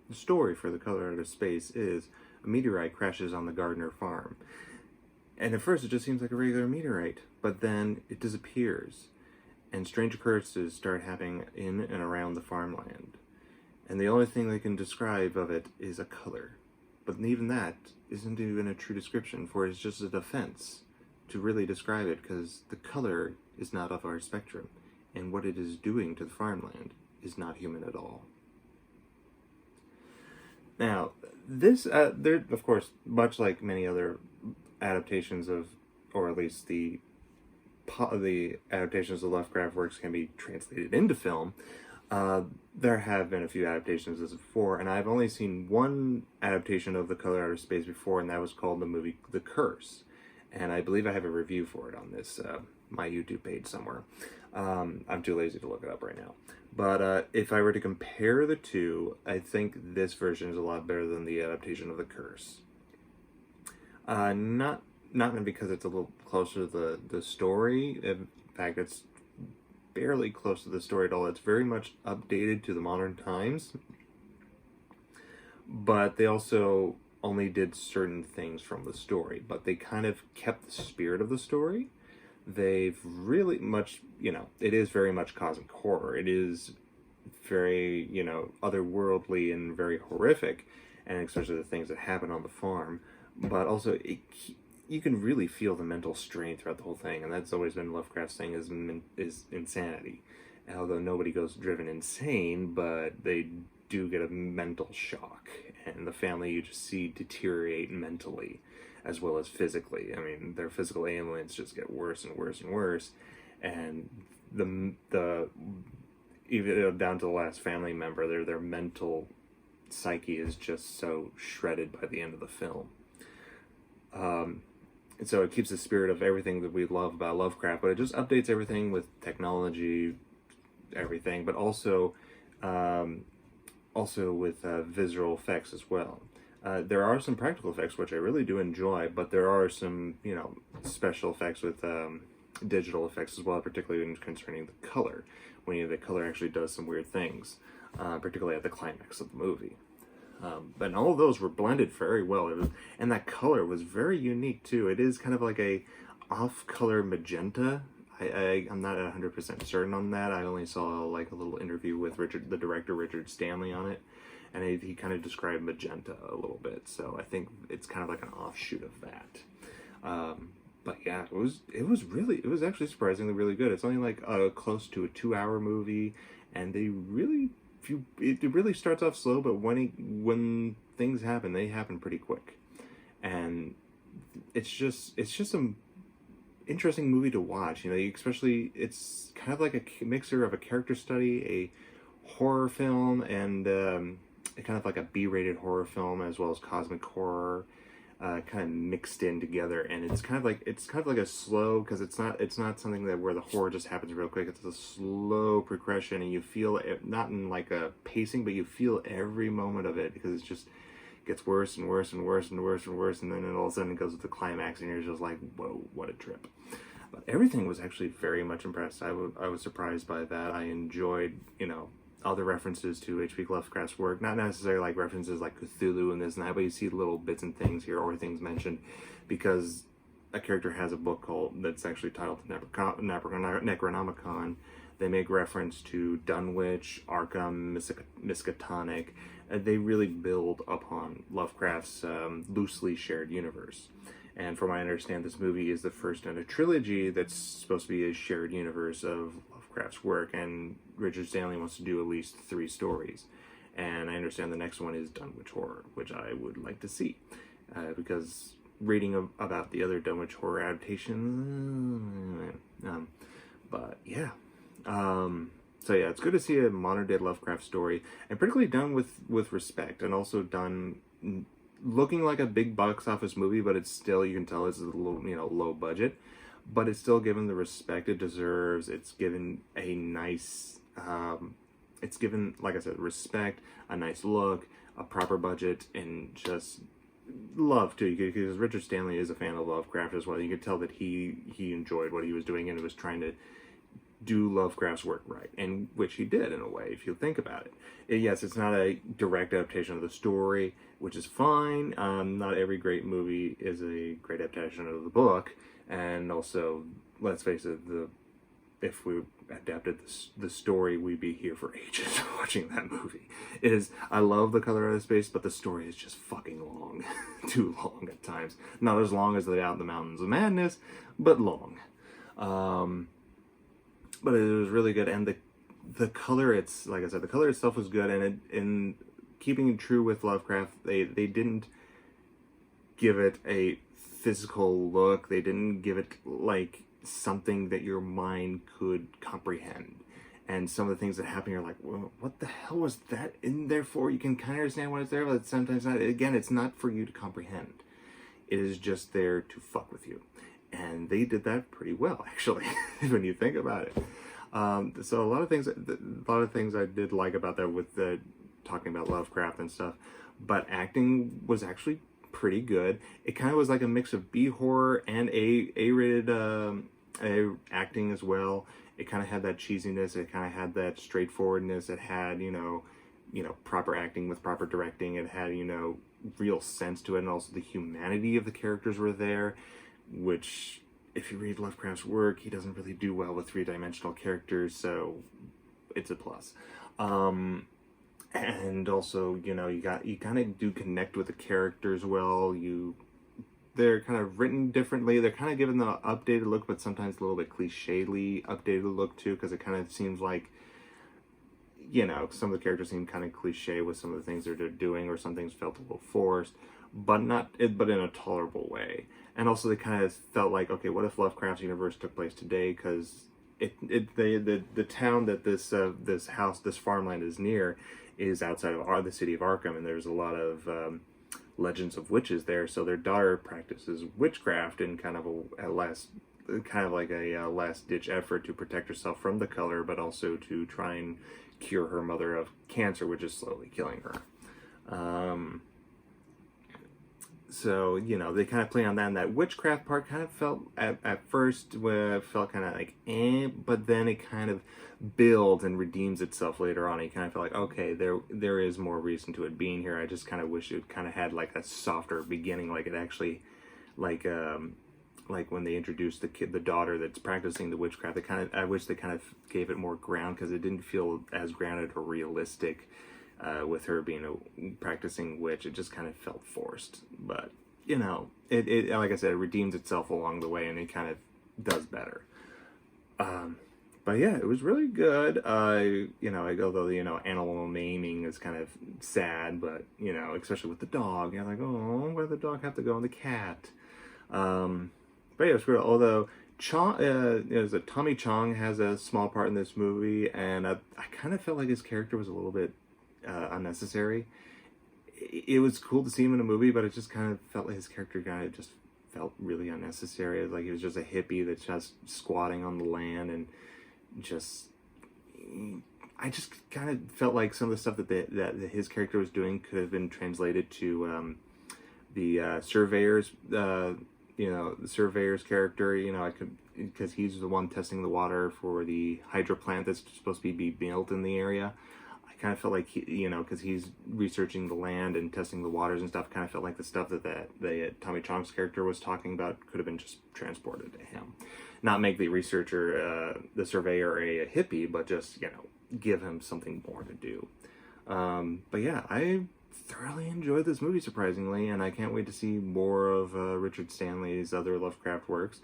The story for The Color Out of Space is a meteorite crashes on the Gardner farm. And at first it just seems like a regular meteorite, but then it disappears. And strange occurrences start happening in and around the farmland. And the only thing they can describe of it is a color. But even that isn't even a true description, for it's just a defense to really describe it, because the color is not of our spectrum, and what it is doing to the farmland is not human at all. Now, this, there, of course, much like many other adaptations of, or at least the adaptations of Lovecraft works can be translated into film, there have been a few adaptations as before, and I've only seen one adaptation of The Color Out of Space before, and that was called the movie The Curse. And I believe I have a review for it on this, my YouTube page somewhere. I'm too lazy to look it up right now. But if I were to compare the two, I think this version is a lot better than the adaptation of The Curse. Not because it's a little closer to the story. In fact, it's barely close to the story at all. It's very much updated to the modern times. But they also only did certain things from the story. But they kind of kept the spirit of the story. They've really much, it is very much cosmic horror. It is very, otherworldly and very horrific, and especially the things that happen on the farm. But also, you can really feel the mental strain throughout the whole thing, and that's always been Lovecraft's thing, is insanity. Although nobody goes driven insane, but they do get a mental shock, and the family you just see deteriorate mentally as well as physically. I mean, their physical ailments just get worse and worse and worse, and the even down to the last family member, their mental psyche is just so shredded by the end of the film. And so it keeps the spirit of everything that we love about Lovecraft, but it just updates everything with technology, everything, but also with visual effects as well. There are some practical effects, which I really do enjoy, but there are some, special effects with digital effects as well, particularly concerning the color, when the color actually does some weird things, particularly at the climax of the movie. But all of those were blended very well, and that color was very unique too. It is kind of like a off-color magenta. I'm not 100% certain on that. I only saw like a little interview with the director Richard Stanley on it, and he kind of described magenta a little bit. So I think it's kind of like an offshoot of that. But yeah, it was actually surprisingly really good. It's only like close to a 2-hour movie, and it really starts off slow, but when things happen, they happen pretty quick, and it's just an interesting movie to watch. Especially it's kind of like a mixer of a character study, a horror film, and kind of like a B-rated horror film as well as cosmic horror, kind of mixed in together. And it's kind of like a slow, because it's not something that where the horror just happens real quick. It's a slow progression, and you feel it not in like a pacing, but you feel every moment of it, because it's just gets worse and worse and worse and worse and worse, and then all of a sudden it goes to the climax, and you're just like, whoa, what a trip. But everything was actually very much impressed. I was surprised by that. I enjoyed, all the references to H.P. Lovecraft's work, not necessarily like references like Cthulhu and this and that, but you see little bits and things here, or things mentioned, because a character has a book that's actually titled Necronomicon. They make reference to Dunwich, Arkham, Miskatonic. They really build upon Lovecraft's loosely shared universe. And from what I understand, this movie is the first in a trilogy that's supposed to be a shared universe of Lovecraft's work, and Richard Stanley wants to do at least 3 stories. And I understand the next one is Dunwich Horror, which I would like to see, because reading about the other Dunwich Horror adaptations, but yeah. So yeah, it's good to see a modern day Lovecraft story, and particularly done with respect, and also done looking like a big box office movie, but it's still, you can tell it's a little, low budget, but it's still given the respect it deserves. It's given a nice it's given, like I said, respect, a nice look, a proper budget, and just love too, because Richard Stanley is a fan of Lovecraft as well. You could tell that he enjoyed what he was doing and was trying to do Lovecraft's work right, and which he did in a way, if you think about it. Yes, it's not a direct adaptation of the story, which is fine. Not every great movie is a great adaptation of the book, and also, let's face it, if we adapted the story, we'd be here for ages watching that movie. I love The Color Out of Space, but the story is just fucking long. Too long at times. Not as long as Out in the Mountains of Madness, but long. But it was really good, and the color, it's like I said, the color itself was good, and in keeping true with Lovecraft, they didn't give it a physical look. They didn't give it like something that your mind could comprehend. And some of the things that happen, you're like, well, what the hell was that in there for? You can kind of understand why it's there, but sometimes not. Again, it's not for you to comprehend. It is just there to fuck with you. And they did that pretty well, actually, when you think about it. So a lot of things I did like about that with talking about Lovecraft and stuff. But acting was actually pretty good. It kind of was like a mix of B horror and A-rated acting as well. It kind of had that cheesiness. It kind of had that straightforwardness. It had, proper acting with proper directing. It had, real sense to it, and also the humanity of the characters were there, which, if you read Lovecraft's work, he doesn't really do well with three-dimensional characters, so it's a plus. And also, you kind of do connect with the characters well. They're kind of written differently. They're kind of given the updated look, but sometimes a little bit cliche-ly updated look too, because it kind of seems like, some of the characters seem kind of cliche with some of the things they're doing, or some things felt a little forced, but in a tolerable way. And also they kind of felt like, okay, what if Lovecraft's universe took place today? Because the town that this farmland is near is outside of the city of Arkham, and there's a lot of legends of witches there. So their daughter practices witchcraft in kind of a last ditch effort to protect herself from the color, but also to try and cure her mother of cancer, which is slowly killing her. So, they kind of play on that, and that witchcraft part kind of felt, at first, felt kind of like, but then it kind of builds and redeems itself later on. You kind of feel like, okay, there is more reason to it being here. I just kind of wish it kind of had, like, a softer beginning, like it actually, like when they introduced the daughter that's practicing the witchcraft, I wish they kind of gave it more ground, because it didn't feel as grounded or realistic. With her being a practicing witch, it just kind of felt forced. But it like I said, it redeems itself along the way, and it kind of does better. But yeah, it was really good. Although animal maiming is kind of sad, but especially with the dog, you're like, oh, where did the dog have to go, and the cat. But yeah, it's good. Although Tommy Chong has a small part in this movie, and I kind of felt like his character was a little bit unnecessary. It was cool to see him in a movie, but it just kind of felt like his character just felt really unnecessary. It was like he was just a hippie that's just squatting on the land, and I just kind of felt like some of the stuff that his character was doing could have been translated to the surveyor's the surveyor's character. Because he's the one testing the water for the hydro plant that's supposed to be built in the area. I kind of felt like because he's researching the land and testing the waters and stuff, kind of felt like the stuff that Tommy Chong's character was talking about could have been just transported to him. Not make the researcher, the surveyor, a hippie, but just give him something more to do. But yeah, I thoroughly enjoyed this movie, surprisingly, and I can't wait to see more of Richard Stanley's other Lovecraft works.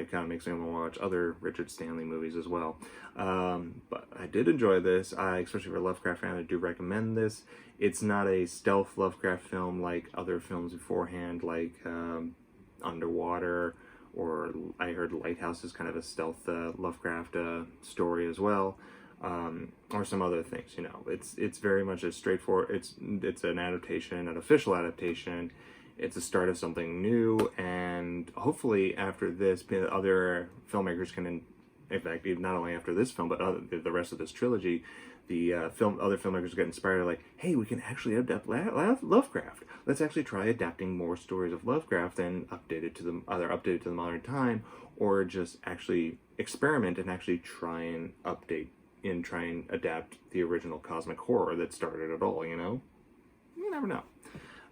It kind of makes me want to watch other Richard Stanley movies as well. But I did enjoy this. Especially for a Lovecraft fan, I do recommend this. It's not a stealth Lovecraft film like other films beforehand, like Underwater, or I heard Lighthouse is kind of a stealth Lovecraft story as well. Or some other things. It's very much a straightforward. It's an adaptation, an official adaptation. It's a start of something new, and hopefully after this, other filmmakers can In fact, even not only after this film, but the rest of this trilogy, the other filmmakers get inspired, like, hey, we can actually adapt Lovecraft. Let's actually try adapting more stories of Lovecraft and updated to the modern time, or just actually experiment and actually try and adapt the original cosmic horror that started it all. You never know.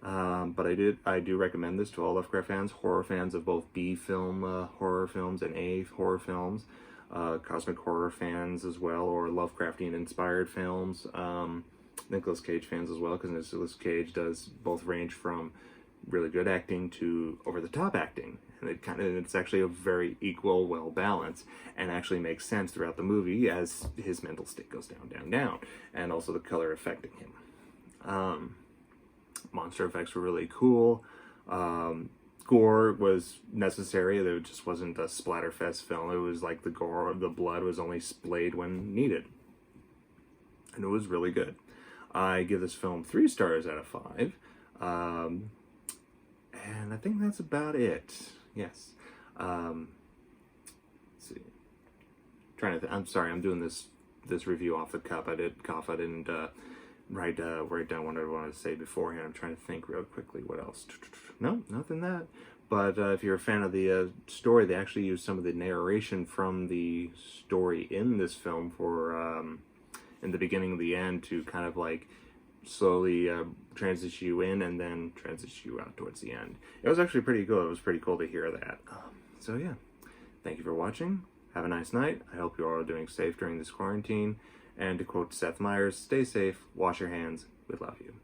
But I do recommend this to all Lovecraft fans, horror fans of both B film horror films and A horror films, cosmic horror fans as well, or Lovecraftian inspired films, Nicolas Cage fans as well, because Nicolas Cage does both range from really good acting to over the top acting, and it's actually a very equal, well balanced, and actually makes sense throughout the movie as his mental state goes down, down, down, and also the color affecting him. Monster effects were really cool. Gore was necessary. It just wasn't a splatterfest film. It was like the blood was only splayed when needed. And it was really good. I give this film 3 stars out of 5. And I think that's about it. Yes. Let's see. I'm sorry, I'm doing this review off the cuff. I didn't write down what I wanted to say beforehand. I'm trying to think real quickly what else. No, nothing that. But if you're a fan of the story, they actually use some of the narration from the story in this film for in the beginning and the end to kind of like slowly transition you in and then transition you out towards the end. It was actually pretty good. It was pretty cool to hear that. So yeah, thank you for watching. Have a nice night. I hope you all are doing safe during this quarantine. And to quote Seth Meyers, stay safe, wash your hands, we love you.